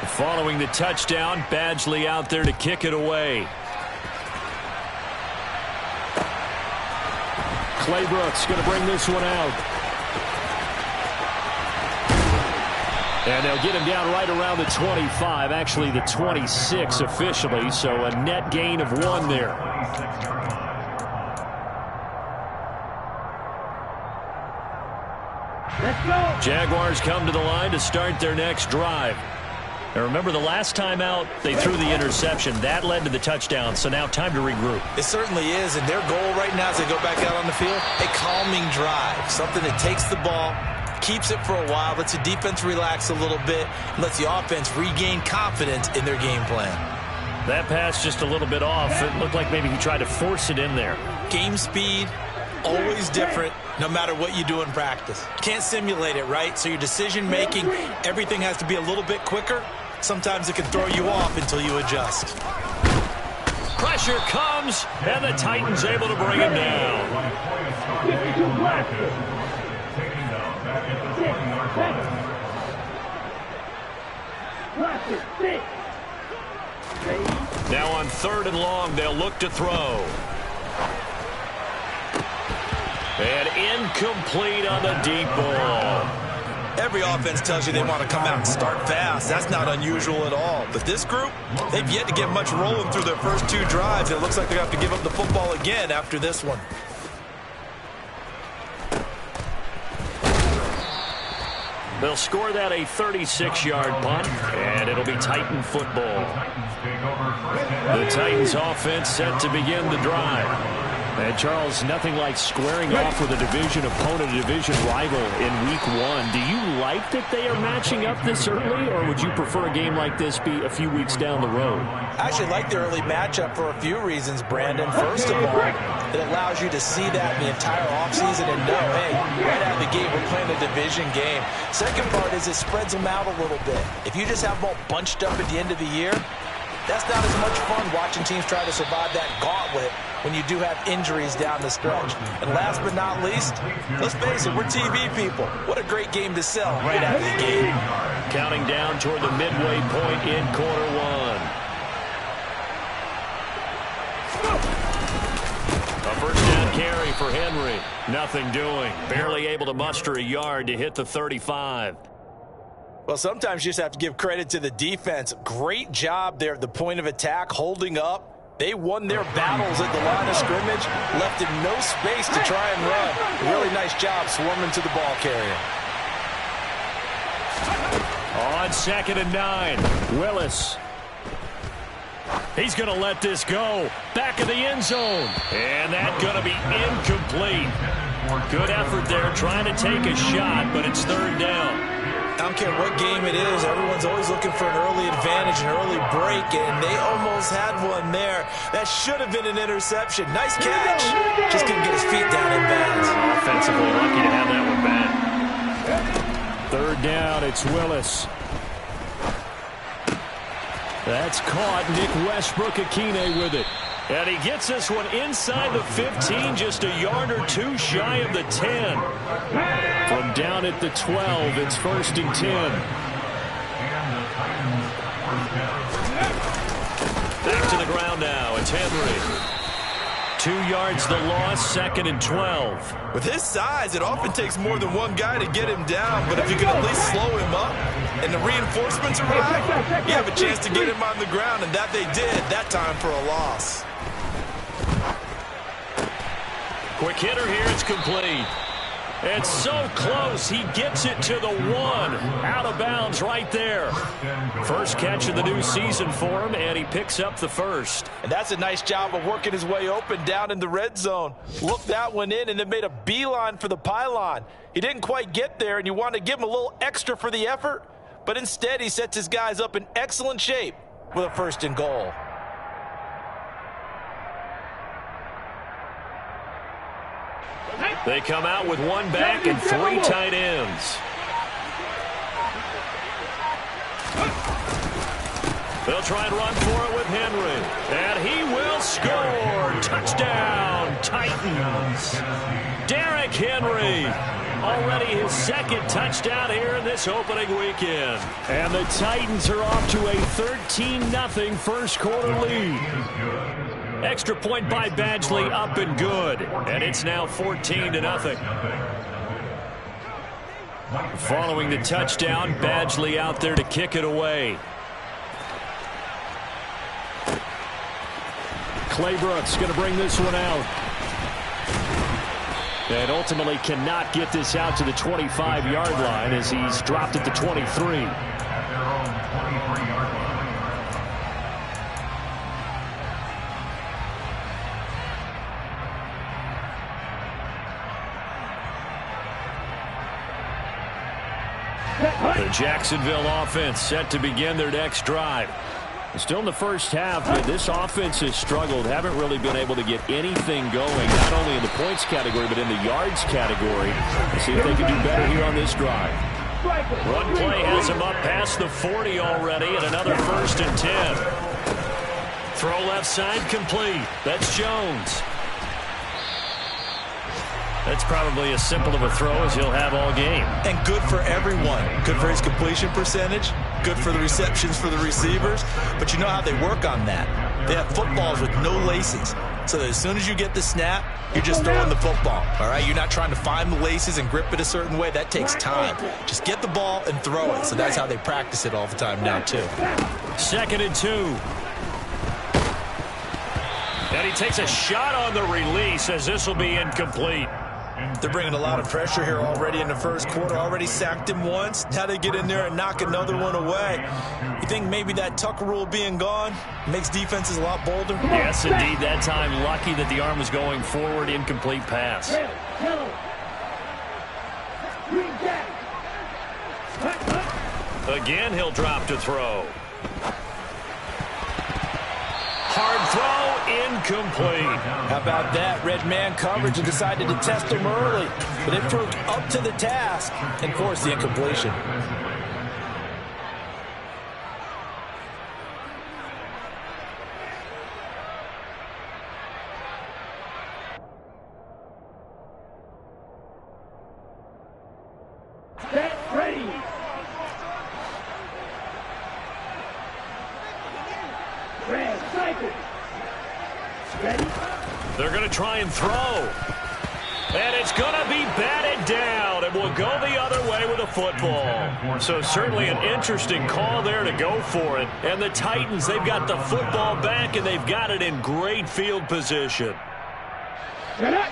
Following the touchdown, Badgley out there to kick it away. Claybrooks going to bring this one out. And they'll get him down right around the 25, actually the 26 officially, so a net gain of 1 there. Let's go. Jaguars come to the line to start their next drive. Now remember, the last time out, they threw the interception. That led to the touchdown, so now time to regroup. It certainly is, and their goal right now as they go back out on the field, a calming drive, something that takes the ball, keeps it for a while, lets the defense relax a little bit, and lets the offense regain confidence in their game plan. That pass just a little bit off. It looked like maybe he tried to force it in there. Game speed, always different, no matter what you do in practice. Can't simulate it, right? So your decision-making, everything has to be a little bit quicker. Sometimes it can throw you off until you adjust. Pressure comes, and the Titans able to bring him down. Now on 3rd and long, they'll look to throw. And incomplete on the deep ball. Every offense tells you they want to come out and start fast. That's not unusual at all. But this group, they've yet to get much rolling through their first 2 drives. It looks like they have to give up the football again after this one. They'll score that a 36-yard punt, and it'll be Titan football. The Titans offense set to begin the drive. And Charles, nothing like squaring off with a division opponent, a division rival in week 1. Do you like that they are matching up this early, or would you prefer a game like this be a few weeks down the road? I actually like the early matchup for a few reasons, Brandon. First of all, it allows you to see that in the entire offseason and know, hey, right out of the gate, we're playing a division game. Second part is it spreads them out a little bit. If you just have them all bunched up at the end of the year, that's not as much fun watching teams try to survive that gauntlet when you do have injuries down the stretch. And last but not least, let's face it, we're TV people. What a great game to sell right out of the gate. Counting down toward the midway point in quarter 1. A first down carry for Henry. Nothing doing. Barely able to muster a yard to hit the 35. Well, sometimes you just have to give credit to the defense. Great job there at the point of attack, holding up. They won their battles at the line of scrimmage, left him no space to try and run. Really nice job swarming to the ball carrier. On 2nd and 9, Willis. He's going to let this go. Back of the end zone. And that's going to be incomplete. Good effort there trying to take a shot, but it's 3rd down. I don't care what game it is, everyone's always looking for an early advantage, an early break, and they almost had one there. That should have been an interception. Nice catch. Just couldn't get his feet down in bounds. Offensively lucky to have that one back. 3rd down, it's Willis. That's caught. Nick Westbrook-Akine with it. And he gets this one inside the 15, just a yard or 2 shy of the 10. From down at the 12, it's 1st and 10. Back to the ground now. It's Henry. 2 yards the loss, 2nd and 12. With his size, it often takes more than one guy to get him down, but if you can at least slow him up and the reinforcements arrive, you have a chance to get him on the ground, and that they did, that time for a loss. Quick hitter here, it's complete. It's so close, he gets it to the 1. Out of bounds right there. First catch of the new season for him, and he picks up the 1st. And that's a nice job of working his way open down in the red zone. Looked that one in and then made a beeline for the pylon. He didn't quite get there, and you want to give him a little extra for the effort, but instead he sets his guys up in excellent shape with a 1st and goal. They come out with 1 back and 3 tight ends. They'll try and run for it with Henry. And he will score. Touchdown, Titans. Derrick Henry. already his second touchdown here in this opening weekend. And the Titans are off to a 13-0 first quarter lead. Extra point by Badgley up and good. And it's now 14-0. Following the touchdown, Badgley out there to kick it away. Claybrooks going to bring this one out. And ultimately cannot get this out to the 25-yard line as he's dropped at the 23. The Jacksonville offense set to begin their next drive. Still in the first half, but this offense has struggled. Haven't really been able to get anything going, not only in the points category, but in the yards category. Let's see if they can do better here on this drive. One play has him up past the 40 already, and another 1st and 10. Throw left side complete. That's Jones. That's probably as simple of a throw as he'll have all game. And good for everyone. Good for his completion percentage. Good for the receptions for the receivers. But you know how they work on that. They have footballs with no laces. So that as soon as you get the snap, you're just throwing the football. All right? You're not trying to find the laces and grip it a certain way. That takes time. Just get the ball and throw it. So that's how they practice it all the time now, too. 2nd and 2. And he takes a shot on the release as this will be incomplete. They're bringing a lot of pressure here already in the first quarter. Already sacked him once. Now they get in there and knock another one away. You think maybe that Tucker rule being gone makes defenses a lot bolder? Yes, indeed. That time lucky that the arm was going forward. Incomplete pass. Again, he'll drop to throw. Hard throw, incomplete. How about that? Red man coverage and decided to test him early. But it proved up to the task and forced the incompletion. Set, ready. Red, cycle. Ready. They're going to try and throw. And it's going to be batted down. And will go the other way with the football. So certainly an interesting call there to go for it. And the Titans, they've got the football back, and they've got it in great field position. Get it.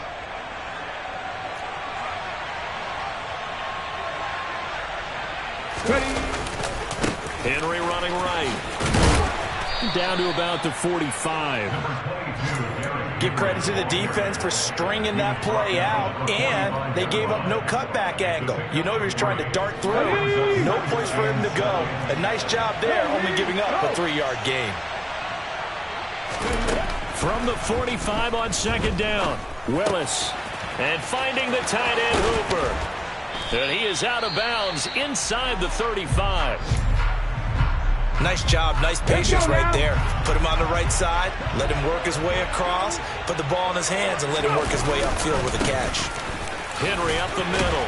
Ready. Henry running right. Down to about the 45. Give credit to the defense for stringing that play out, and they gave up no cutback angle. You know he was trying to dart through. No place for him to go. A nice job there, only giving up a 3-yard gain. From the 45 on 2nd down, Willis. And finding the tight end Hooper. And he is out of bounds inside the 35. Nice job, nice patience right there. Put him on the right side, let him work his way across, put the ball in his hands, and let him work his way upfield with a catch. Henry up the middle.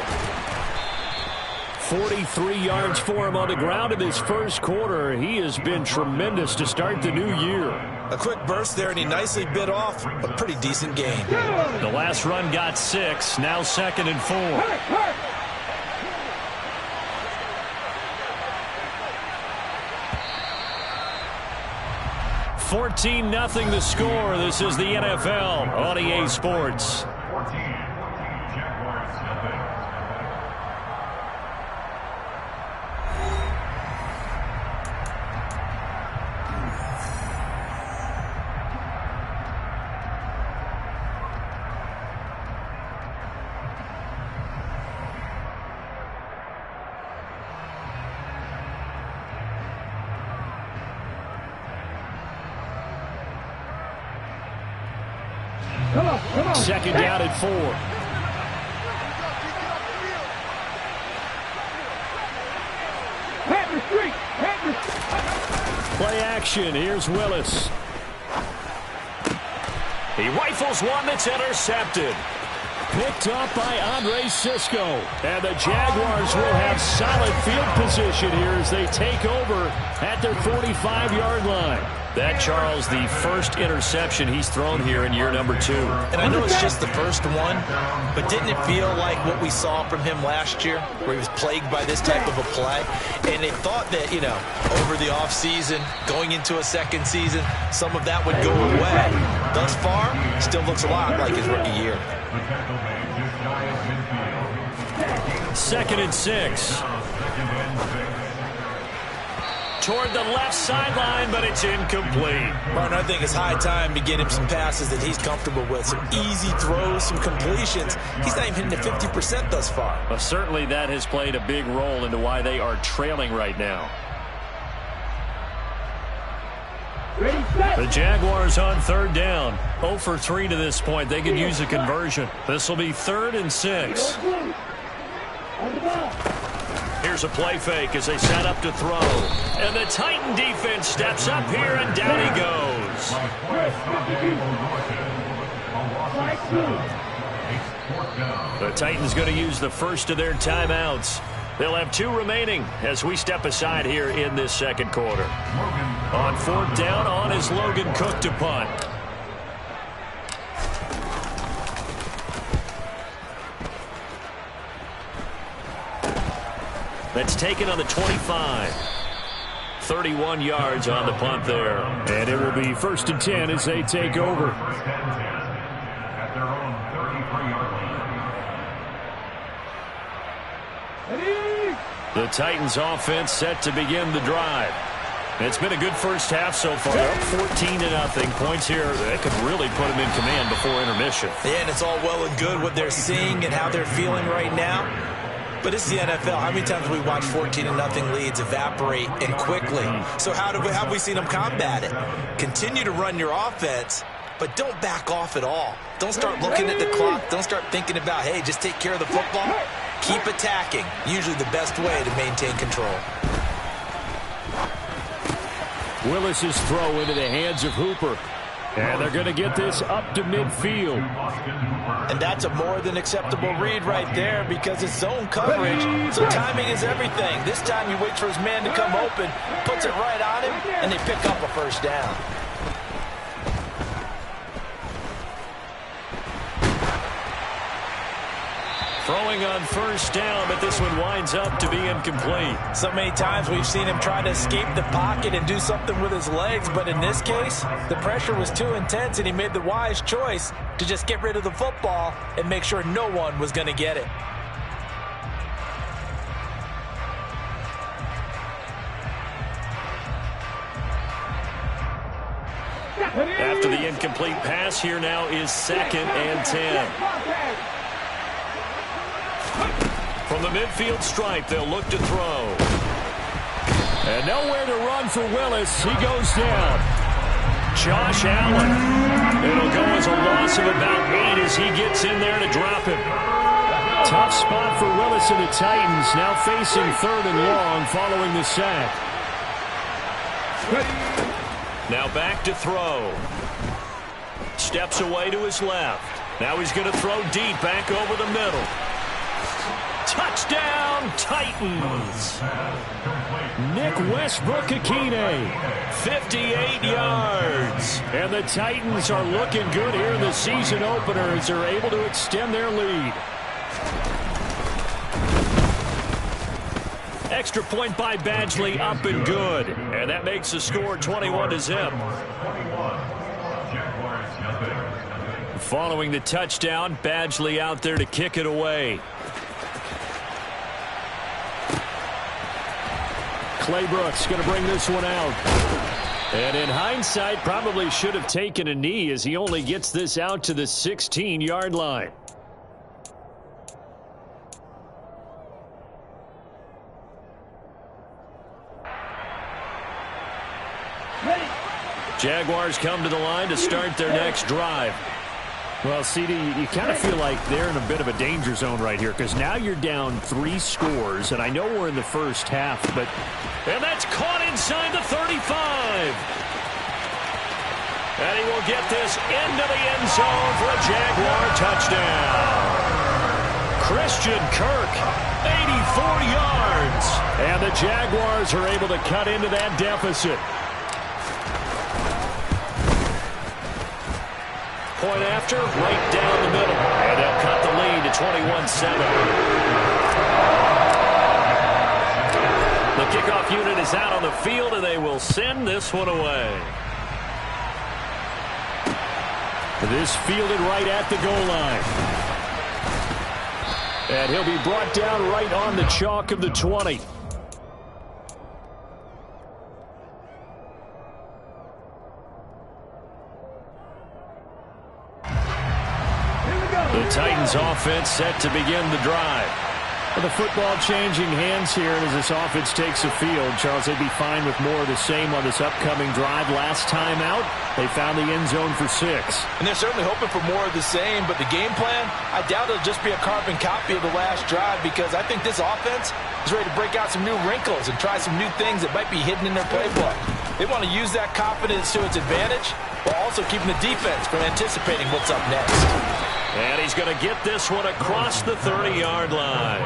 43 yards for him on the ground in this first quarter. He has been tremendous to start the new year. A quick burst there, and he nicely bit off a pretty decent gain. The last run got 6, now 2nd and 4. 14-0 the score. This is the NFL on EA Sports. Come on. 2nd down at 4. Play action. Here's Willis. He rifles one that's intercepted. picked up by Andre Sisco. And the Jaguars will have solid field position here as they take over at their 45-yard line. That, Charles, the first interception he's thrown here in year number 2. And I know it's just the first one, but didn't it feel like what we saw from him last year, where he was plagued by this type of a play? And they thought that, over the offseason, going into a second season, some of that would go away. Thus far, still looks a lot like his rookie year. 2nd and 6. Toward the left sideline, but it's incomplete. Martin, I think it's high time to get him some passes that he's comfortable with. Some easy throws, some completions. He's not even hitting the 50% thus far. Well, certainly that has played a big role into why they are trailing right now. The Jaguars on 3rd down. 0 for 3 to this point. They could use a conversion. This will be 3rd and 6. Here's a play fake as they set up to throw. And the Titan defense steps up here, and down he goes. The Titans going to use the first of their timeouts. They'll have 2 remaining as we step aside here in this second quarter. On 4th down, on is Logan Cook to punt. That's taken on the 25. 31 yards on the punt there. And it will be 1st and 10 as they take over. The Titans offense set to begin the drive. It's been a good first half so far. They're up 14-0. Points here that could really put them in command before intermission. Yeah, and it's all well and good what they're seeing and how they're feeling right now. But it's the NFL. How many times have we watched 14-0 leads evaporate and quickly? So how have we seen them combat it? Continue to run your offense, but don't back off at all. Don't start looking at the clock. Don't start thinking about, hey, just take care of the football. Keep attacking. Usually the best way to maintain control. Willis's throw into the hands of Hooper. And they're going to get this up to midfield. And that's a more than acceptable read right there because it's zone coverage, so timing is everything. This time you wait for his man to come open, puts it right on him, and they pick up a first down. Throwing on 1st down, but this one winds up to be incomplete. So many times we've seen him try to escape the pocket and do something with his legs, but in this case, the pressure was too intense and he made the wise choice to just get rid of the football and make sure no one was going to get it. After the incomplete pass, here now is 2nd and 10. From the midfield stripe, they'll look to throw. And nowhere to run for Willis. He goes down. Josh Allen. It'll go as a loss of about 8 as he gets in there to drop him. Tough spot for Willis and the Titans, now facing 3rd and long following the sack. Now back to throw. Steps away to his left. Now he's going to throw deep back over the middle. Touchdown, Titans. Nick Westbrook-Akine, 58 yards. And the Titans are looking good here in the season opener as they're able to extend their lead. Extra point by Badgley, up and good. And that makes the score 21-0. Following the touchdown, Badgley out there to kick it away. Clay Brooks going to bring this one out. And in hindsight, probably should have taken a knee as he only gets this out to the 16-yard line. Jaguars come to the line to start their next drive. Well, CD, you kind of feel like they're in a bit of a danger zone right here because now you're down 3 scores, and I know we're in the first half, but... And that's caught inside the 35. And he will get this into the end zone for a Jaguar touchdown. Christian Kirk, 84 yards. And the Jaguars are able to cut into that deficit. Point after, right down the middle. And they'll cut the lead to 21-7. The kickoff unit is out on the field, and they will send this one away. This fielded right at the goal line. And he'll be brought down right on the chalk of the 20. The Titans offense set to begin the drive. With the football changing hands here, and as this offense takes the field, Charles, they'd be fine with more of the same on this upcoming drive. Last time out, they found the end zone for 6. And they're certainly hoping for more of the same, but the game plan, I doubt it'll just be a carbon copy of the last drive, because I think this offense is ready to break out some new wrinkles and try some new things that might be hidden in their playbook. They want to use that confidence to its advantage, while also keeping the defense from anticipating what's up next. And he's going to get this one across the 30-yard line.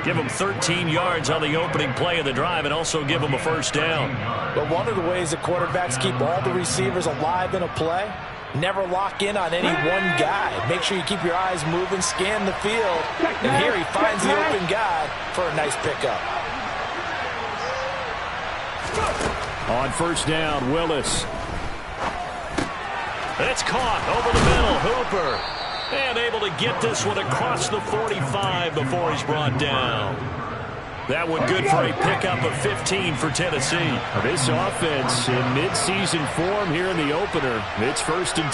Give him 13 yards on the opening play of the drive and also give him a first down. But one of the ways that quarterbacks keep all the receivers alive in a play, never lock in on any one guy. Make sure you keep your eyes moving, scan the field, and here he finds the open guy for a nice pickup. On first down, Willis. It's caught over the middle, Hooper. And able to get this one across the 45 before he's brought down. That one good for a pickup of 15 for Tennessee. This offense in midseason form here in the opener. It's 1st and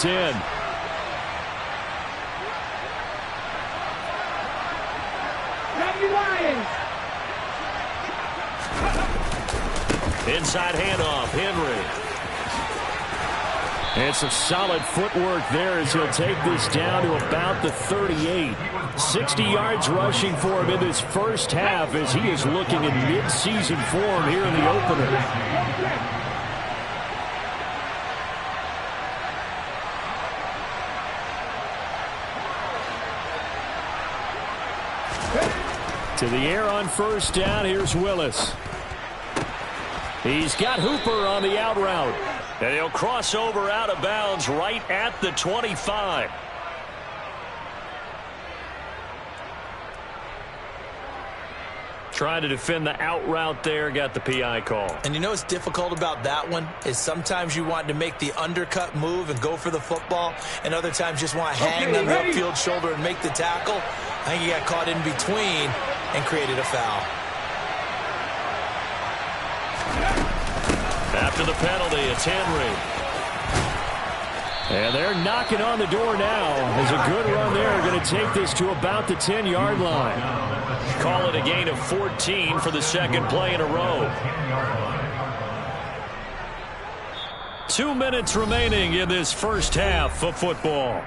10. Inside handoff, Henry. And some solid footwork there as he'll take this down to about the 38. 60 yards rushing for him in this first half as he is looking in mid-season form here in the opener. To the air on first down, here's Willis. He's got Hooper on the out route. And he'll cross over out of bounds right at the 25. Trying to defend the out route there, got the PI call. And you know what's difficult about that one is sometimes you want to make the undercut move and go for the football, and other times just want to hang on the upfield shoulder and make the tackle. I think he got caught in between and created a foul. After the penalty, it's Henry. And they're knocking on the door now. As a good run there, going to take this to about the 10-yard line. Call it a gain of 14 for the second play in a row. 2 minutes remaining in this first half of football.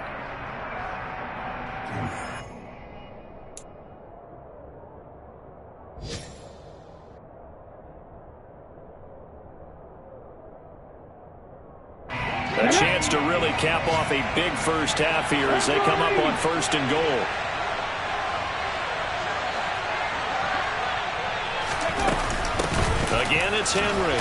A chance to really cap off a big first half here as they come up on 1st and goal. Again, it's Henry.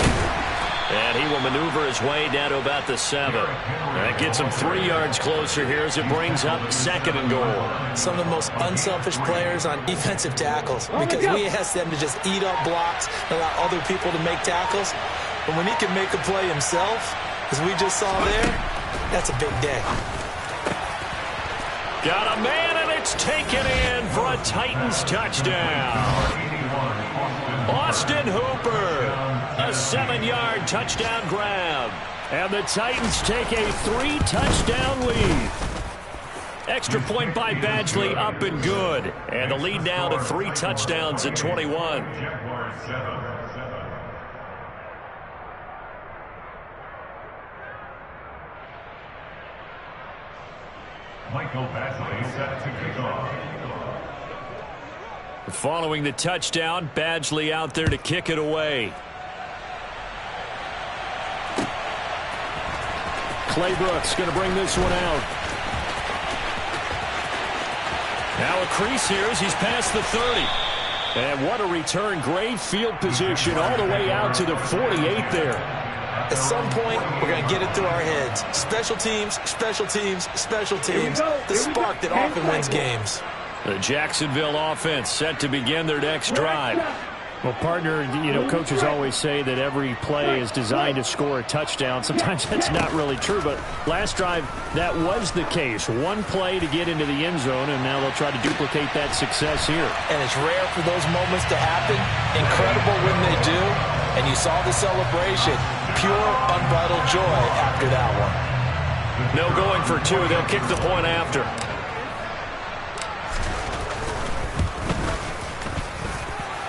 And he will maneuver his way down to about the 7. That gets him 3 yards closer here as it brings up 2nd and goal. Some of the most unselfish players on defensive tackles, because we ask them to just eat up blocks and allow other people to make tackles. But when he can make a play himself, as we just saw there, that's a big day. Got a man, and it's taken in for a Titans touchdown. Austin Hooper, a 7-yard touchdown grab. And the Titans take a 3-touchdown lead. Extra point by Badgley, up and good. And the lead now to 3 touchdowns at 21. Michael Badgley set to kick off. Following the touchdown, Badgley out there to kick it away. Clay Brooks going to bring this one out. Now a crease here as he's past the 30. And what a return. Great field position all the way out to the 48 there. At some point, we're going to get it through our heads. Special teams, special teams, special teams. The spark that often wins games. The Jacksonville offense set to begin their next drive. Well, partner, you know, coaches always say that every play is designed to score a touchdown. Sometimes that's not really true, but last drive, that was the case. One play to get into the end zone, and now they'll try to duplicate that success here. And it's rare for those moments to happen. Incredible when they do. And you saw the celebration. Pure, unbridled joy after that one. No going for two. They'll kick the point after.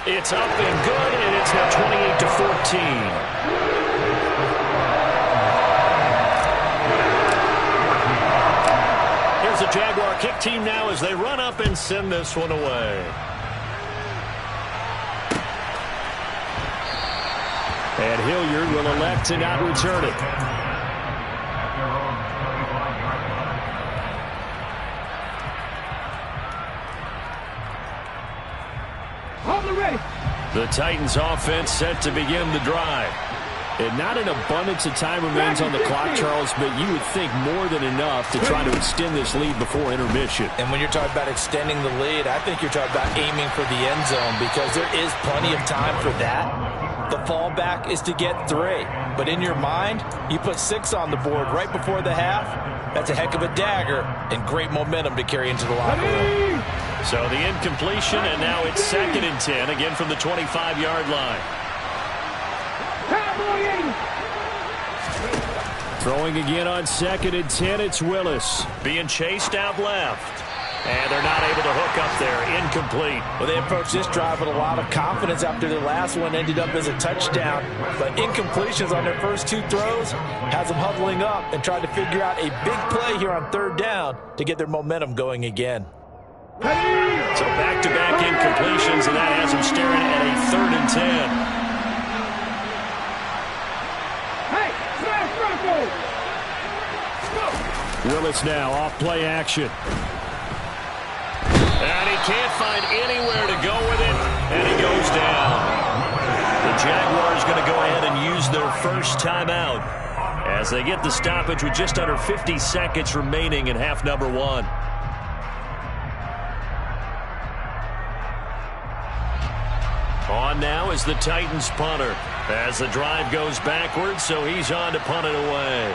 It's up and good, and it's now 28-14. Here's the Jaguar kick team now as they run up and send this one away. And Hilliard will elect to not return it. The Titans offense set to begin the drive. And not an abundance of time remains on the clock, Charles, but you would think more than enough to try to extend this lead before intermission. And when you're talking about extending the lead, I think you're talking about aiming for the end zone because there is plenty of time for that. The fallback is to get 3. But in your mind, you put 6 on the board right before the half. That's a heck of a dagger and great momentum to carry into the locker room. So the incompletion, and now it's 2nd and 10, again from the 25-yard line. Throwing again on 2nd and 10, it's Willis. Being chased out left. And they're not able to hook up there. Incomplete. Well, they approached this drive with a lot of confidence after their last one ended up as a touchdown. But incompletions on their first 2 throws has them huddling up and trying to figure out a big play here on 3rd down to get their momentum going again. So back-to-back incompletions, and that has them staring at a 3rd and 10. Willis now off play action. And he can't find anywhere to go with it, and he goes down. The Jaguars going to go ahead and use their first timeout as they get the stoppage with just under 50 seconds remaining in half number 1. On now is the Titans punter as the drive goes backwards, so he's on to punt it away.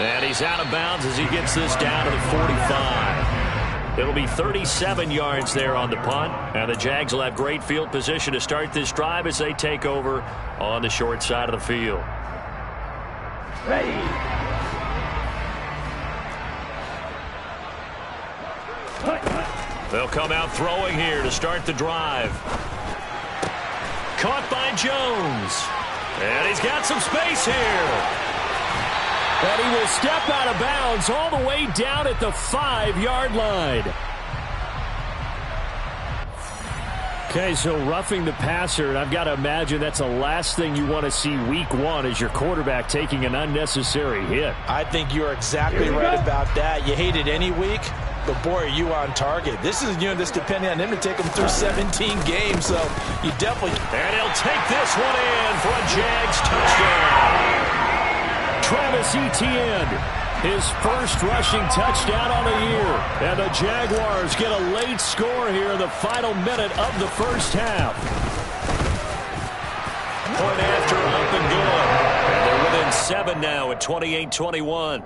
And he's out of bounds as he gets this down to the 45. It'll be 37 yards there on the punt. And the Jags will have great field position to start this drive as they take over on the short side of the field. Ready. They'll come out throwing here to start the drive. Caught by Jones. And he's got some space here. And he will step out of bounds all the way down at the 5-yard line. Okay, so roughing the passer, and I've got to imagine that's the last thing you want to see week 1 is your quarterback taking an unnecessary hit. I think you're exactly right about that. You hate it any week, but boy, are you on target. This is, you know, this depending on him to take him through 17 games, so you definitely... And he'll take this one in for a Jags touchdown. Travis Etienne, his first rushing touchdown on the year. And the Jaguars get a late score here in the final minute of the first half. Point after up and good. And they're within 7 now at 28-21.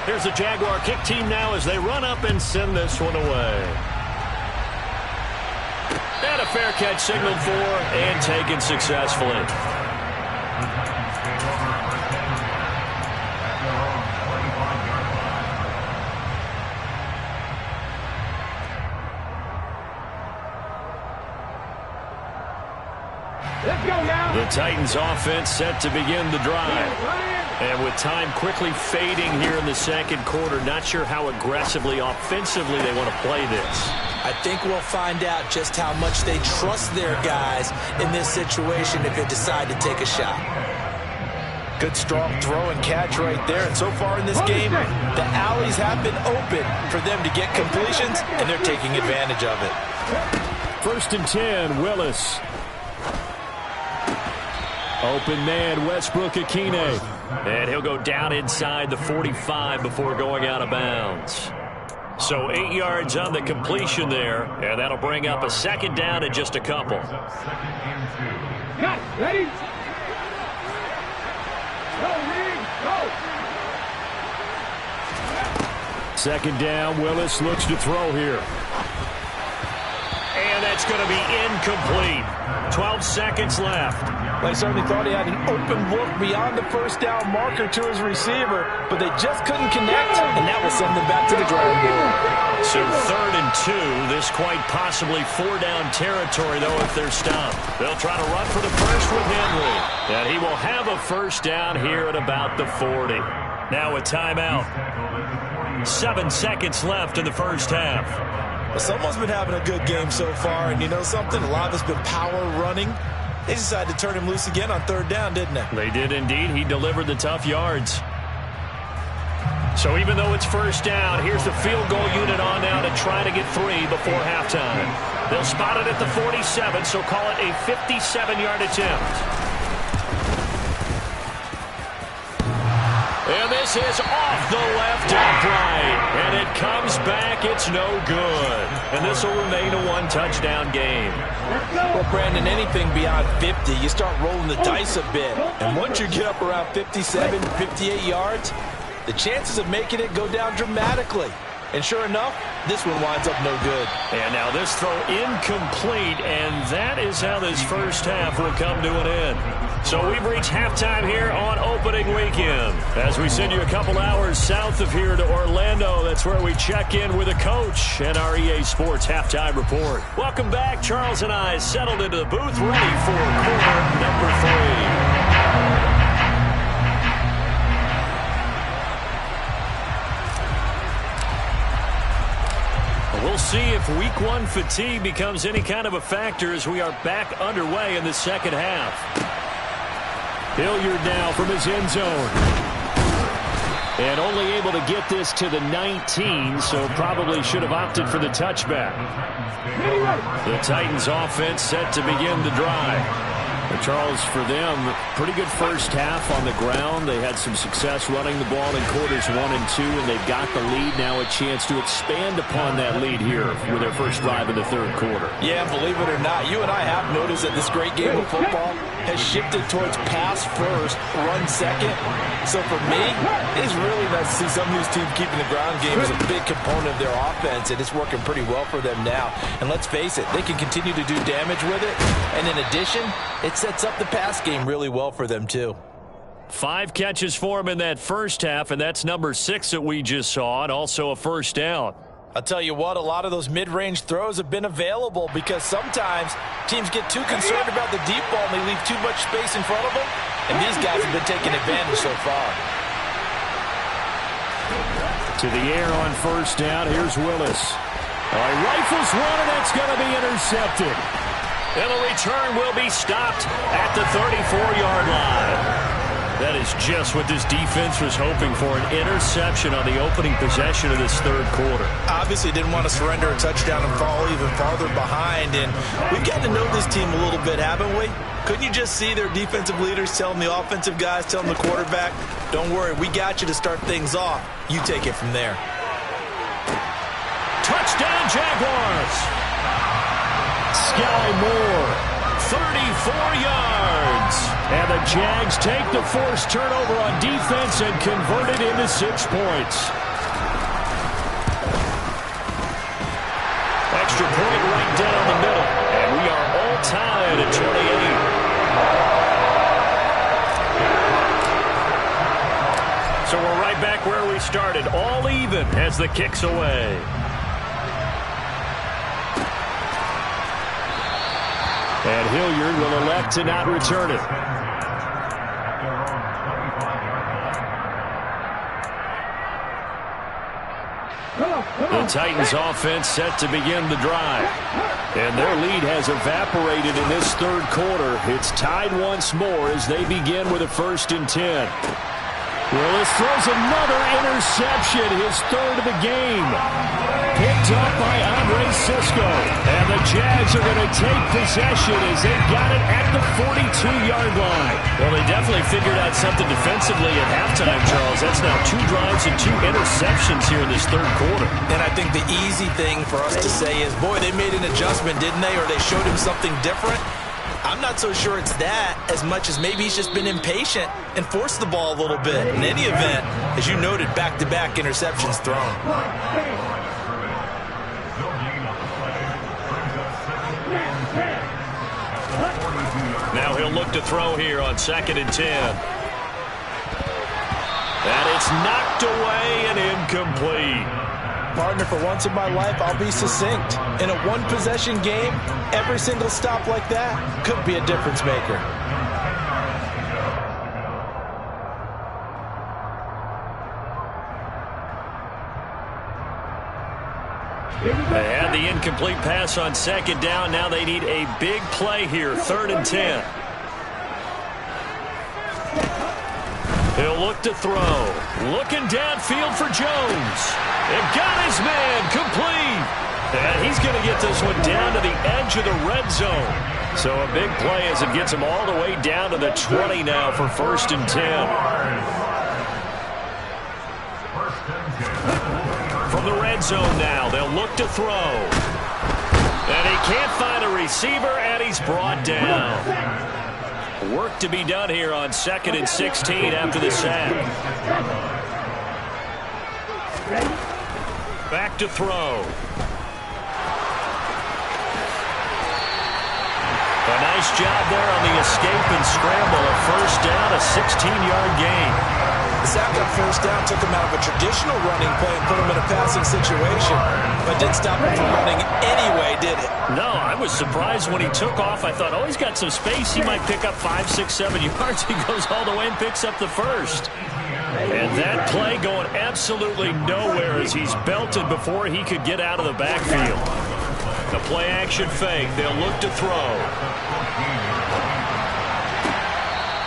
Here's the Jaguar kick team now as they run up and send this one away. And a fair catch signaled for and taken successfully. Let's go now. The Titans offense set to begin the drive. And with time quickly fading here in the second quarter, not sure how aggressively, offensively they want to play this. I think we'll find out just how much they trust their guys in this situation if they decide to take a shot. Good strong throw and catch right there. And so far in this game, the alleys have been open for them to get completions, and they're taking advantage of it. 1st and 10, Willis. Open man, Westbrook-Akine. And he'll go down inside the 45 before going out of bounds. So 8 yards on the completion there, and that'll bring up a 2nd down and just a couple. Cut, ready? Go. 2nd down, Willis looks to throw here. And that's going to be incomplete. 12 seconds left. They certainly thought he had an open look beyond the 1st down marker to his receiver, but they just couldn't connect, and that will send them back to the drawing board. So 3rd and 2, this quite possibly 4-down territory, though, if they're stopped. They'll try to run for the first with Henry. And he will have a 1st down here at about the 40. Now a timeout. 7 seconds left in the 1st half. Well, someone's been having a good game so far, and you know something? A lot of it's been power running. They decided to turn him loose again on 3rd down, didn't they? They did indeed. He delivered the tough yards. So even though it's 1st down, here's the field goal unit on now to try to get 3 before halftime. They'll spot it at the 47, so call it a 57-yard attempt. And this is off the left upright. And it comes back. It's no good. And this will remain a 1-touchdown game. Well, Brandon, anything beyond 50, you start rolling the dice a bit. And once you get up around 57, 58 yards, the chances of making it go down dramatically. And sure enough, this one winds up no good. And now this throw incomplete, and that is how this 1st half will come to an end. So we've reached halftime here on opening weekend. As we send you a couple hours south of here to Orlando, that's where we check in with a coach and our EA Sports halftime report. Welcome back. Charles and I settled into the booth, ready for quarter number 3. We'll see if week 1 fatigue becomes any kind of a factor as we are back underway in the 2nd half. Hilliard now from his end zone. And only able to get this to the 19, so probably should have opted for the touchback. The Titans offense set to begin the drive. Charles, for them, pretty good 1st half on the ground. They had some success running the ball in quarters 1 and 2, and they've got the lead. Now a chance to expand upon that lead here with their first drive in the 3rd quarter. Yeah, believe it or not, you and I have noticed that this great game of football has shifted towards pass first, run second. So for me, it's really nice to see some of these teams keeping the ground game as a big component of their offense, and it's working pretty well for them now. And let's face it, they can continue to do damage with it. And in addition, it sets up the pass game really well for them, too. 5 catches for him in that 1st half, and that's number 6 that we just saw, and also a 1st down. I'll tell you what, a lot of those mid-range throws have been available because sometimes teams get too concerned about the deep ball and they leave too much space in front of them, and these guys have been taking advantage so far. To the air on 1st down, here's Willis. Rifles one, and it's going to be intercepted. And the return will be stopped at the 34-yard line. That is just what this defense was hoping for, an interception on the opening possession of this 3rd quarter. Obviously didn't want to surrender a touchdown and fall even farther behind, and we've gotten to know this team a little bit, haven't we? Couldn't you just see their defensive leaders telling the offensive guys, telling the quarterback, don't worry, we got you to start things off. You take it from there. Touchdown, Jaguars! Sky Moore. 34 yards. And the Jags take the forced turnover on defense and convert it into 6 points. Extra point right down the middle. And we are all tied at 28. So we're right back where we started, all even as the kick's away. And Hilliard will elect to not return it. The Titans offense set to begin the drive. And their lead has evaporated in this third quarter. It's tied once more as they begin with a 1st and 10. Willis throws another interception, his third of the game. Picked up by Andre Sisco. And the Jags are going to take possession as they've got it at the 42-yard line. Well, they definitely figured out something defensively at halftime, Charles. That's now 2 drives and 2 interceptions here in this third quarter. And I think the easy thing for us to say is, boy, they made an adjustment, didn't they? Or they showed him something different. I'm not so sure it's that as much as maybe he's just been impatient and forced the ball a little bit. In any event, as you noted, back-to-back interceptions thrown. Now he'll look to throw here on 2nd and 10. And it's knocked away and incomplete. Partner, for once in my life, I'll be succinct. In a one-possession game, every single stop like that could be a difference maker. They had the incomplete pass on 2nd down. Now they need a big play here, 3rd and 10. He'll look to throw. Looking downfield for Jones. They've got his man complete. And he's going to get this one down to the edge of the red zone. So a big play as it gets him all the way down to the 20 now for 1st and 10. From the red zone now, they'll look to throw. And he can't find a receiver, and he's brought down. Work to be done here on 2nd and 16 after the sack. Back to throw. A nice job there on the escape and scramble. A 1st down, a 16-yard gain. The sack on 1st down took him out of a traditional running play and put him in a passing situation, but didn't stop him from running anyway, did it? No, I was surprised when he took off. I thought, oh, he's got some space. He might pick up 5, 6, 7 yards. He goes all the way and picks up the 1st. And that play going absolutely nowhere as he's belted before he could get out of the backfield. The play-action fake. They'll look to throw.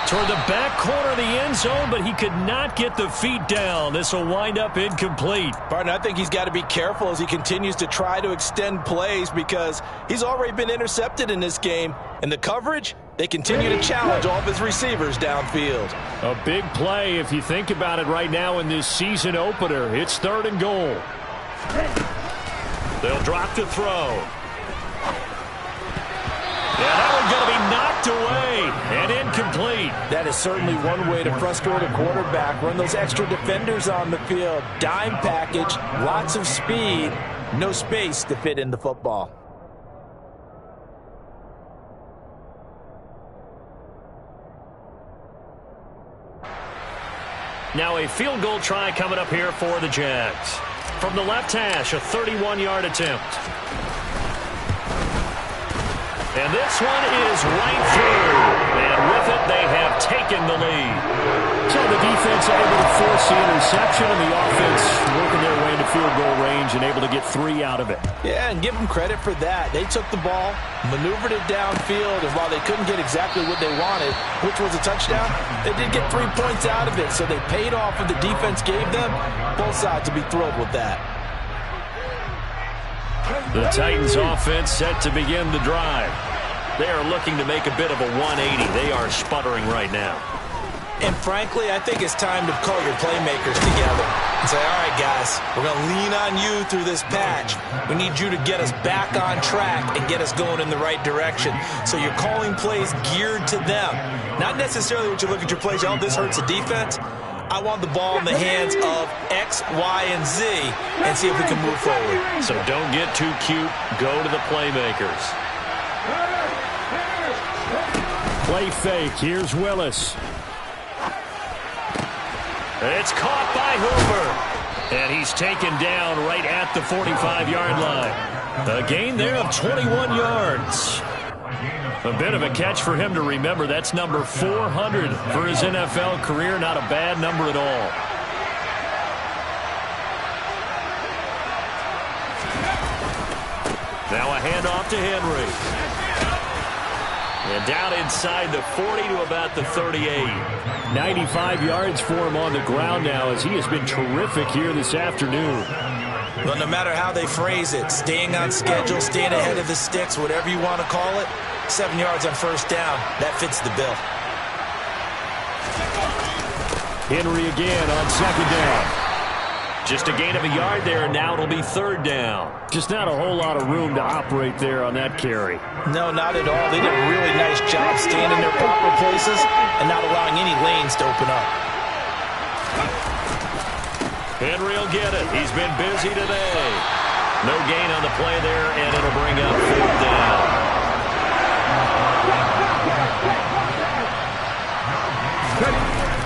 Toward the back corner of the end zone, but he could not get the feet down. This will wind up incomplete. Partner, I think he's got to be careful as he continues to try to extend plays because he's already been intercepted in this game. And the coverage, they continue to challenge all of his receivers downfield. A big play if you think about it right now in this season opener. It's 3rd and goal. They'll drop to throw. Yeah, that one's going to be knocked away and incomplete. That is certainly one way to frustrate a quarterback. Run those extra defenders on the field. Dime package, lots of speed, no space to fit in the football. Now a field goal try coming up here for the Jags. From the left hash, a 31-yard attempt. And this one is right through. And with it, they have taken the lead. So the defense able to force the interception, and the offense working their way into field goal range and able to get 3 out of it. Yeah, and give them credit for that. They took the ball, maneuvered it downfield, and while they couldn't get exactly what they wanted, which was a touchdown, they did get 3 points out of it. So they paid off what the defense gave them. Both sides will be thrilled with that. The Titans offense set to begin the drive. They are looking to make a bit of a 180. They are sputtering right now. And frankly, I think it's time to call your playmakers together and say, all right, guys, we're going to lean on you through this patch. We need you to get us back on track and get us going in the right direction. So you're calling plays geared to them. Not necessarily what you look at your plays, oh, this hurts the defense. I want the ball in the hands of X, Y, and Z and see if we can move forward. So don't get too cute. Go to the playmakers. Play fake. Here's Willis. It's caught by Hooper. And he's taken down right at the 45-yard line. A gain there of 21 yards. A bit of a catch for him to remember. That's number 400 for his NFL career. Not a bad number at all. Now a handoff to Henry. And down inside the 40 to about the 38. 95 yards for him on the ground now as he has been terrific here this afternoon. Well, no matter how they phrase it, staying on schedule, staying ahead of the sticks, whatever you want to call it, 7 yards on first down, that fits the bill. Henry again on second down. Just a gain of a yard there, and now it'll be third down. Just not a whole lot of room to operate there on that carry. No, not at all. They did a really nice job staying in their proper places and not allowing any lanes to open up. Henry will get it. He's been busy today. No gain on the play there, and it'll bring up fourth down.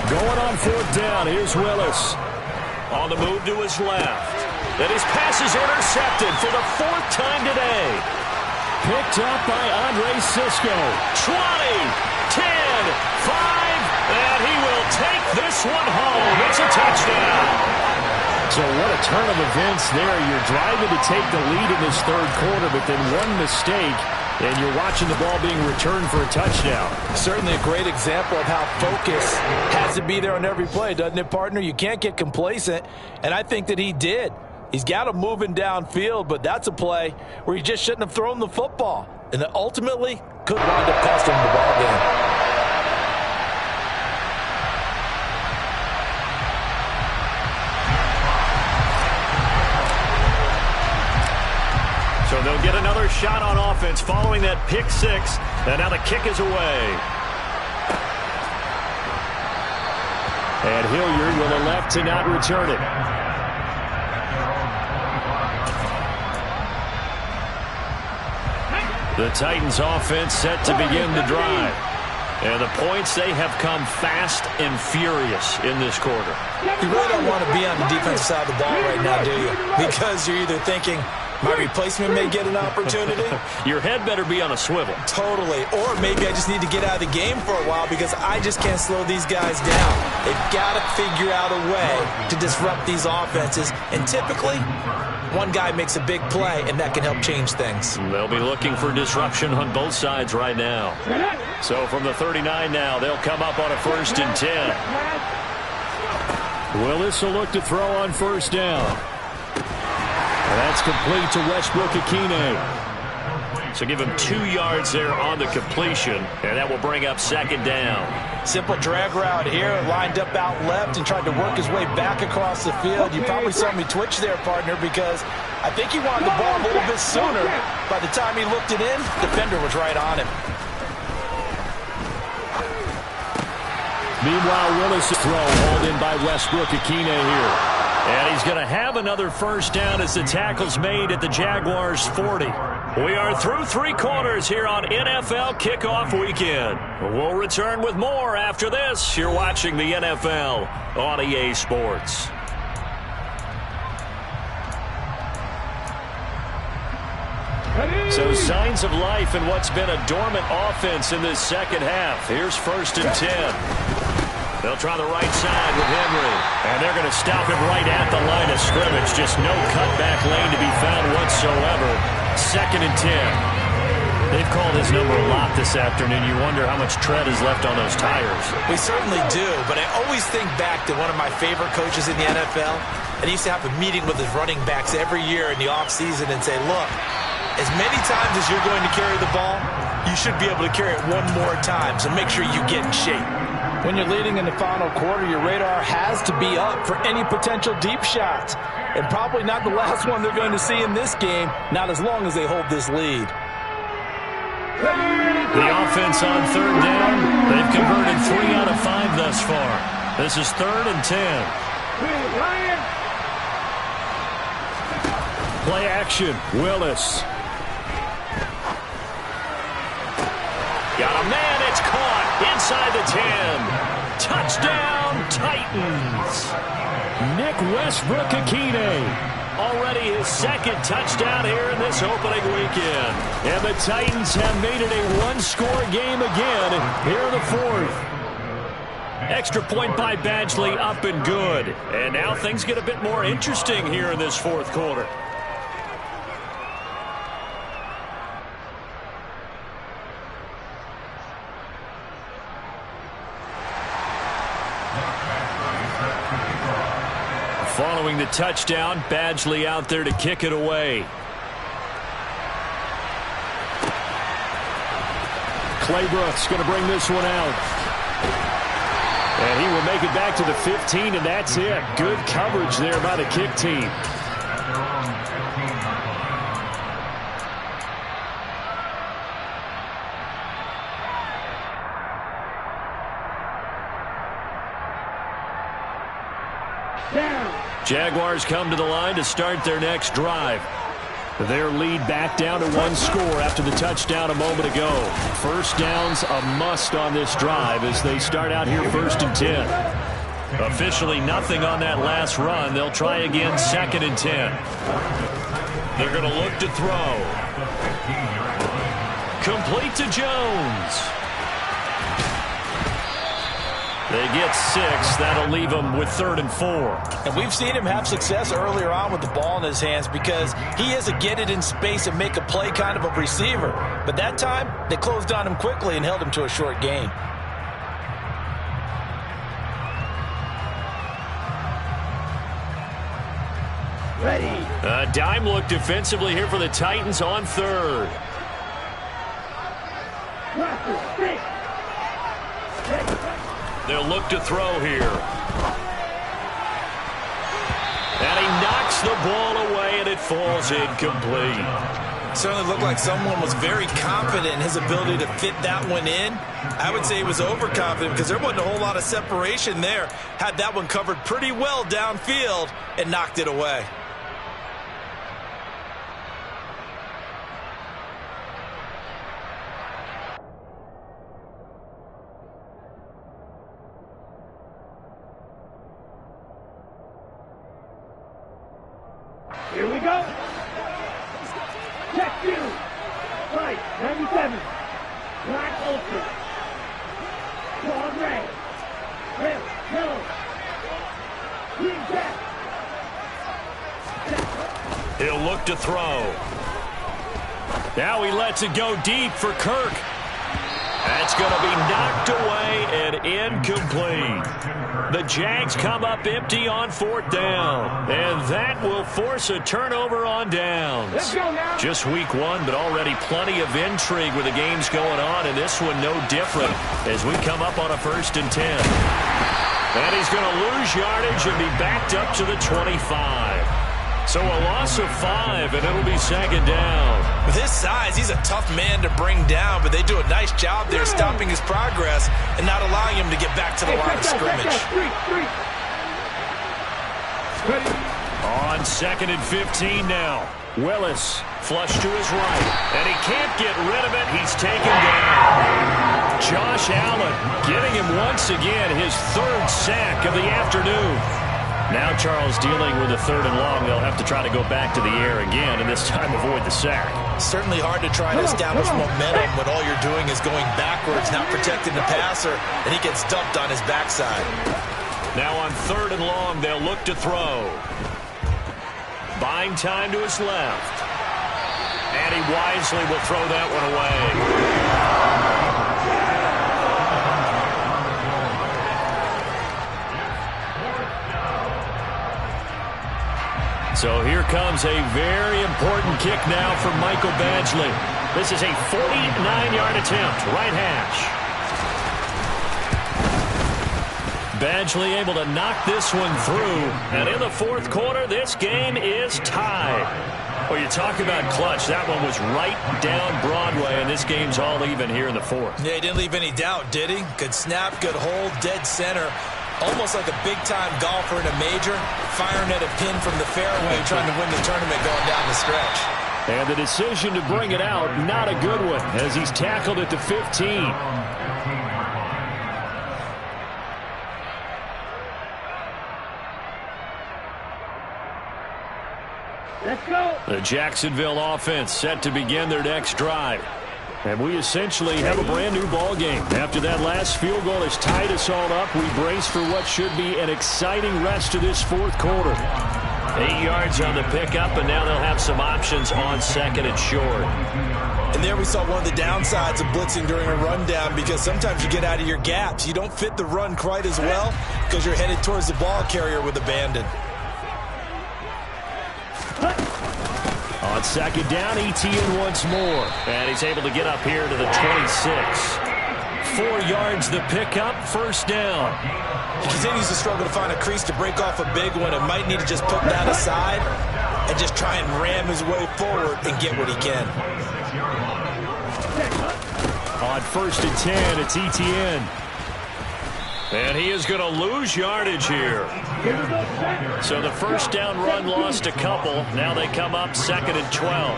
Going on fourth down, here's Willis. On the move to his left. And his pass is intercepted for the fourth time today. Picked up by Andre Cisco. 20, 10, 5, and he will take this one home. It's a touchdown. So what a turn of events there. You're driving to take the lead in this third quarter, but then one mistake, and you're watching the ball being returned for a touchdown. Certainly a great example of how focus has to be there on every play, doesn't it, partner? You can't get complacent, and I think that he did. He's got him moving downfield, but that's a play where he just shouldn't have thrown the football, and that ultimately could wind up costing him the ball game. So they'll get another shot on offense following that pick six. And now the kick is away. And Hilliard will elect to not return it. The Titans offense set to begin the drive. And the points, they have come fast and furious in this quarter. You really don't want to be on the defensive side of the ball right now, do you? Because you're either thinking, my replacement may get an opportunity. Your head better be on a swivel. Totally. Or maybe I just need to get out of the game for a while because I just can't slow these guys down. They've got to figure out a way to disrupt these offenses. And typically, one guy makes a big play, and that can help change things. They'll be looking for disruption on both sides right now. So from the 39 now, they'll come up on a 1st and 10. Willis will look to throw on first down. That's complete to Westbrook-Ikhine. So give him 2 yards there on the completion, and that will bring up 2nd down. Simple drag route here, lined up out left and tried to work his way back across the field. You probably saw me twitch there, partner, because I think he wanted the ball a little bit sooner. By the time he looked it in, the defender was right on him. Meanwhile, Willis' throw hauled in by Westbrook-Ikhine here. And he's going to have another first down as the tackle's made at the Jaguars' 40. We are through 3 quarters here on NFL Kickoff Weekend. We'll return with more after this. You're watching the NFL on EA Sports. So signs of life in what's been a dormant offense in this second half. Here's 1st and 10. They'll try the right side with Henry. And they're going to stop him right at the line of scrimmage. Just no cutback lane to be found whatsoever. 2nd and 10. They've called his number a lot this afternoon. You wonder how much tread is left on those tires. We certainly do, but I always think back to one of my favorite coaches in the NFL. And he used to have a meeting with his running backs every year in the offseason and say, look, as many times as you're going to carry the ball, you should be able to carry it one more time. So make sure you get in shape. When you're leading in the final quarter, your radar has to be up for any potential deep shots. And probably not the last one they're going to see in this game, not as long as they hold this lead. The offense on 3rd down, they've converted 3 out of 5 thus far. This is 3rd and 10. Play action, Willis. Got a man, it's caught inside the 10. Touchdown, Titans. Nick Westbrook-Ikhine. Already his 2nd touchdown here in this opening weekend. And the Titans have made it a one-score game again here in the 4th. Extra point by Badgley, up and good. And now things get a bit more interesting here in this 4th quarter. Following the touchdown, Badgley out there to kick it away. Claybrook's going to bring this one out. And he will make it back to the 15, and that's it. Good coverage there by the kick team. Jaguars come to the line to start their next drive. Their lead back down to 1 score after the touchdown a moment ago. First down's a must on this drive as they start out here 1st and 10. Officially nothing on that last run. They'll try again 2nd and 10. They're going to look to throw. Complete to Jones. They get 6. That'll leave them with 3rd and 4. And we've seen him have success earlier on with the ball in his hands because he is a get it in space and make a play kind of a receiver. But that time, they closed on him quickly and held him to a short gain. Ready. A dime look defensively here for the Titans on 3rd. They'll look to throw here. And he knocks the ball away, and it falls incomplete. Certainly looked like someone was very confident in his ability to fit that one in. I would say he was overconfident because there wasn't a whole lot of separation there. Had that one covered pretty well downfield and knocked it away. Here we go. Check you. Right, 97. Black Ultra. Claw red. Red, yellow. Green check. He'll look to throw. Now he lets it go deep for Kirk. That's going to be knocked away and incomplete. The Jags come up empty on 4th down. And that will force a turnover on downs. Let's go now. Just week 1, but already plenty of intrigue with the games going on. And this one no different as we come up on a 1st and 10. And he's going to lose yardage and be backed up to the 25. So a loss of 5, and it'll be 2nd down. With his size, he's a tough man to bring down, but they do a nice job there stopping his progress and not allowing him to get back to the line of scrimmage. On 2nd and 15 now. Willis flush to his right, and he can't get rid of it. He's taken down. Josh Allen getting him once again his 3rd sack of the afternoon. Now Charles dealing with a 3rd and long. They'll have to try to go back to the air again, and this time avoid the sack. Certainly hard to try to establish momentum when all you're doing is going backwards, not protecting the passer, and he gets dumped on his backside. Now on 3rd and long, they'll look to throw. Buying time to his left. And he wisely will throw that one away. So here comes a very important kick now from Michael Badgley. This is a 49-yard attempt, right hash. Badgley able to knock this one through. And in the 4th quarter, this game is tied. Well, you talk about clutch. That one was right down Broadway, and this game's all even here in the 4th. Yeah, he didn't leave any doubt, did he? Good snap, good hold, dead center. Almost like a big-time golfer in a major, firing at a pin from the fairway, trying to win the tournament going down the stretch. And the decision to bring it out, not a good one, as he's tackled at the 15. Let's go. The Jacksonville offense set to begin their next drive. And we essentially have a brand-new ball game. After that last field goal has tied us all up, we brace for what should be an exciting rest of this 4th quarter. 8 yards on the pickup, and now they'll have some options on 2nd and short. And there we saw one of the downsides of blitzing during a rundown because sometimes you get out of your gaps. You don't fit the run quite as well because you're headed towards the ball carrier with abandon. On second down, Etienne once more. And he's able to get up here to the 26. 4 yards the pickup, first down. He continues to struggle to find a crease to break off a big one and might need to just put that aside and just try and ram his way forward and get what he can. On first and 10, it's Etienne. And he is going to lose yardage here. So the first down run lost a couple. Now they come up second and 12.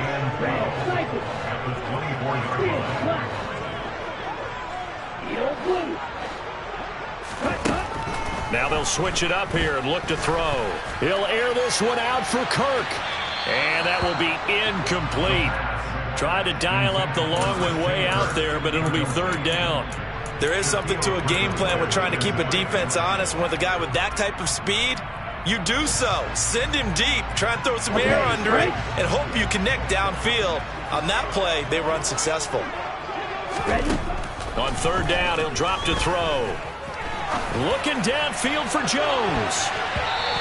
Now they'll switch it up here and look to throw. He'll air this one out for Kirk. And that will be incomplete. Tried to dial up the long one way out there, but it'll be third down. There is something to a game plan with trying to keep a defense honest. With a guy with that type of speed, you do so. Send him deep. Try and throw some air under it and hope you connect downfield. On that play, they were unsuccessful. On third down, he'll drop to throw. Looking downfield for Jones.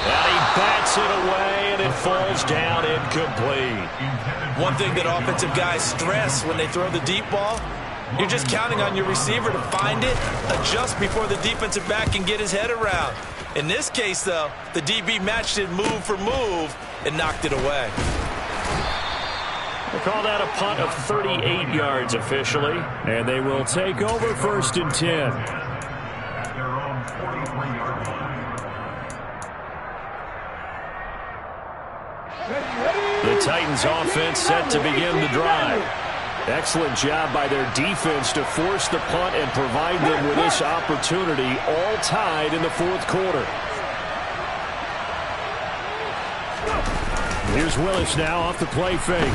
And he bats it away, and it falls down incomplete. One thing that offensive guys stress when they throw the deep ball, you're just counting on your receiver to find it, adjust before the defensive back can get his head around. In this case, though, the DB matched it move for move and knocked it away. They call that a punt of 38 yards officially. And they will take over first and 10. At their own 43-yard line. The Titans offense set to begin the drive. Excellent job by their defense to force the punt and provide them with this opportunity, all tied in the fourth quarter. Here's Willis now off the play fake.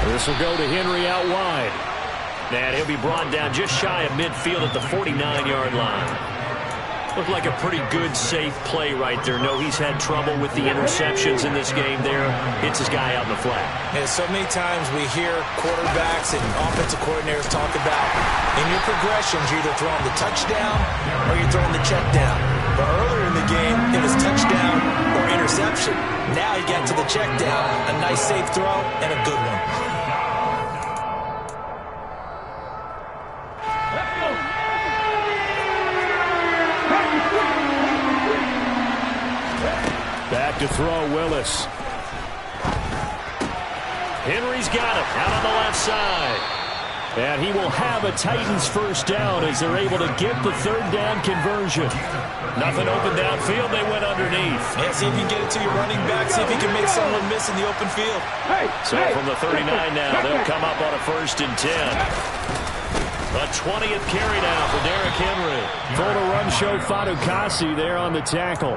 This will go to Henry out wide. And he'll be brought down just shy of midfield at the 49-yard line. Looked like a pretty good, safe play right there. No, he's had trouble with the interceptions in this game there. Hits his guy out in the flat. And so many times we hear quarterbacks and offensive coordinators talk about, in your progressions, you're either throwing the touchdown or you're throwing the check down. But earlier in the game, it was touchdown or interception. Now you get to the check down, a nice safe throw, and a good one. Back to throw, Willis. Henry's got it out on the left side. And he will have a Titans first down as they're able to get the third down conversion. Nothing open downfield. They went underneath. Yeah, see if you can get it to your running back. See if you can make someone miss in the open field. So from the 39 now, they'll come up on a first and 10. A 20th carry now for Derrick Henry. Full to run show Fatukasi there on the tackle.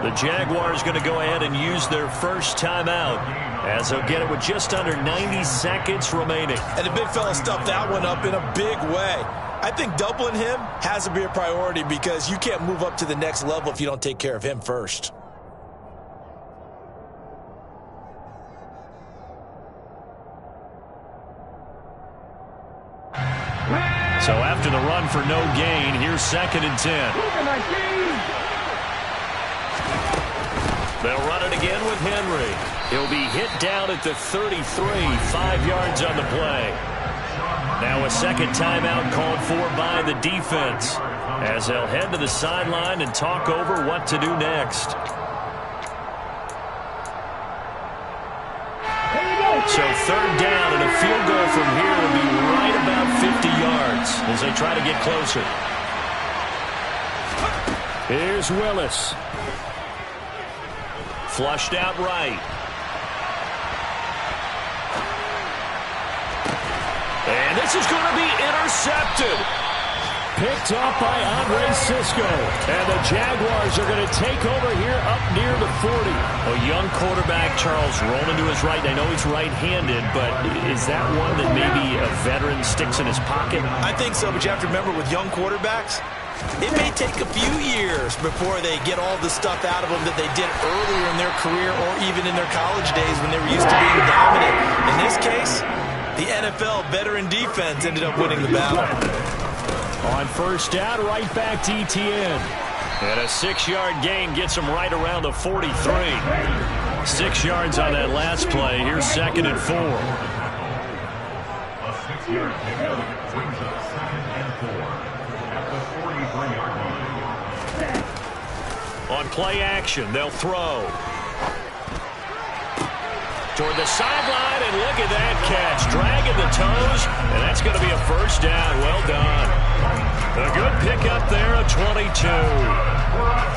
The Jaguars going to go ahead and use their first timeout as they'll get it with just under 90 seconds remaining. And the big fella stuffed that one up in a big way. I think doubling him has to be a priority because you can't move up to the next level if you don't take care of him first. So after the run for no gain, here's second and 10. They'll run it again with Henry. He'll be hit down at the 33, 5 yards on the play. Now a second timeout called for by the defense as they'll head to the sideline and talk over what to do next. So third down and a field goal from here will be right about 50 yards as they try to get closer. Here's Willis. Flushed out right. And this is going to be intercepted. Picked off by Andre Cisco. And the Jaguars are going to take over here up near the 40. A young quarterback, Charles, rolling to his right. I know he's right-handed, but is that one that maybe a veteran sticks in his pocket? I think so, but you have to remember with young quarterbacks, it may take a few years before they get all the stuff out of them that they did earlier in their career or even in their college days when they were used to being dominant. In this case, the NFL veteran defense ended up winning the battle. On first down, right back to Etienne. And a 6-yard gain gets him right around the 43. 6 yards on that last play. Here's 2nd and 4. A 6-yard pickup brings up 2nd and 4 at the 43-yard line. On play action, they'll throw. Toward the sideline, and look at that catch. Dragging the toes, and that's going to be a first down. Well done. A good pickup there, a 22.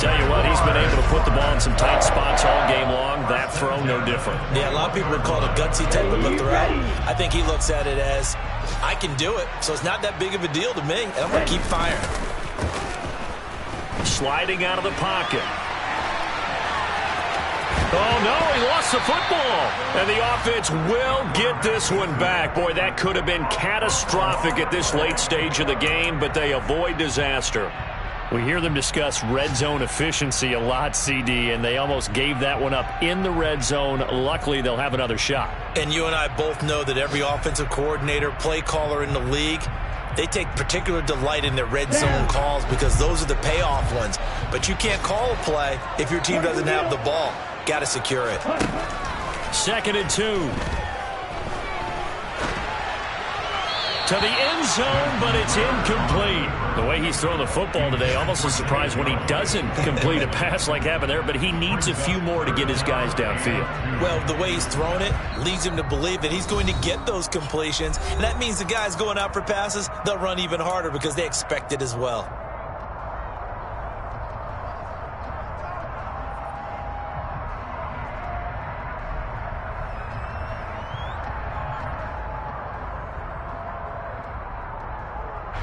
Tell you what, he's been able to put the ball in some tight spots all game long. That throw, no different. Yeah, a lot of people would call it a gutsy type of a throw. I think he looks at it as, I can do it, so it's not that big of a deal to me, and I'm going to keep firing. Sliding out of the pocket. Oh, no, he lost the football. And the offense will get this one back. Boy, that could have been catastrophic at this late stage of the game, but they avoid disaster. We hear them discuss red zone efficiency a lot, CD, and they almost gave that one up in the red zone. Luckily, they'll have another shot. And you and I both know that every offensive coordinator, play caller in the league, they take particular delight in their red zone calls because those are the payoff ones. But you can't call a play if your team doesn't have the ball. Got to secure it. 2nd and 2. To the end zone, but it's incomplete. The way he's thrown the football today, almost a surprise when he doesn't complete a pass like happened there, but he needs a few more to get his guys downfield. Well, the way he's thrown it leads him to believe that he's going to get those completions, and that means the guys going out for passes, they'll run even harder because they expect it as well.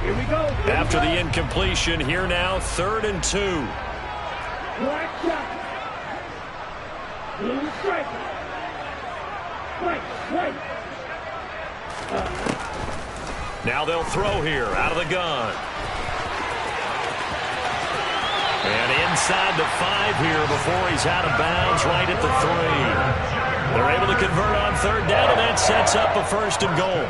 Here we go. After the incompletion, here now, 3rd and 2. Black shot. Blue striker. White. Now they'll throw here, out of the gun. And inside the 5 here before he's out of bounds, right at the 3. They're able to convert on 3rd down, and that sets up a 1st and goal.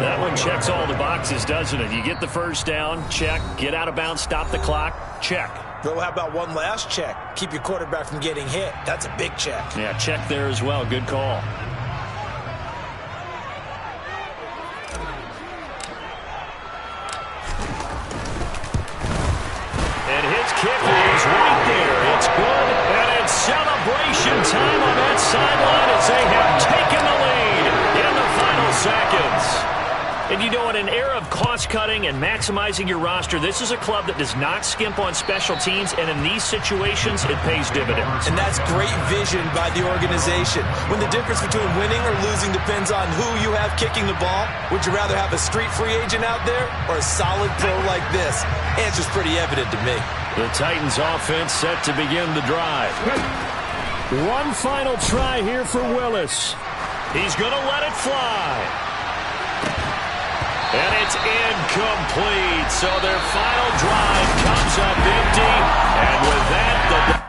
That one checks all the boxes, doesn't it? You get the 1st down, check. Get out of bounds, stop the clock, check. Well, how about one last check? Keep your quarterback from getting hit. That's a big check. Yeah, check there as well. Good call. And his kicker is right there. It's good, and it's celebration time on that sideline as they have taken the lead in the final seconds. And you know, in an era of cost-cutting and maximizing your roster, this is a club that does not skimp on special teams, and in these situations, it pays dividends. And that's great vision by the organization. When the difference between winning or losing depends on who you have kicking the ball, would you rather have a street free agent out there or a solid pro like this? Answer's pretty evident to me. The Titans offense set to begin the drive. One final try here for Willis. He's going to let it fly. And it's incomplete. So their final drive comes up empty. And with that, the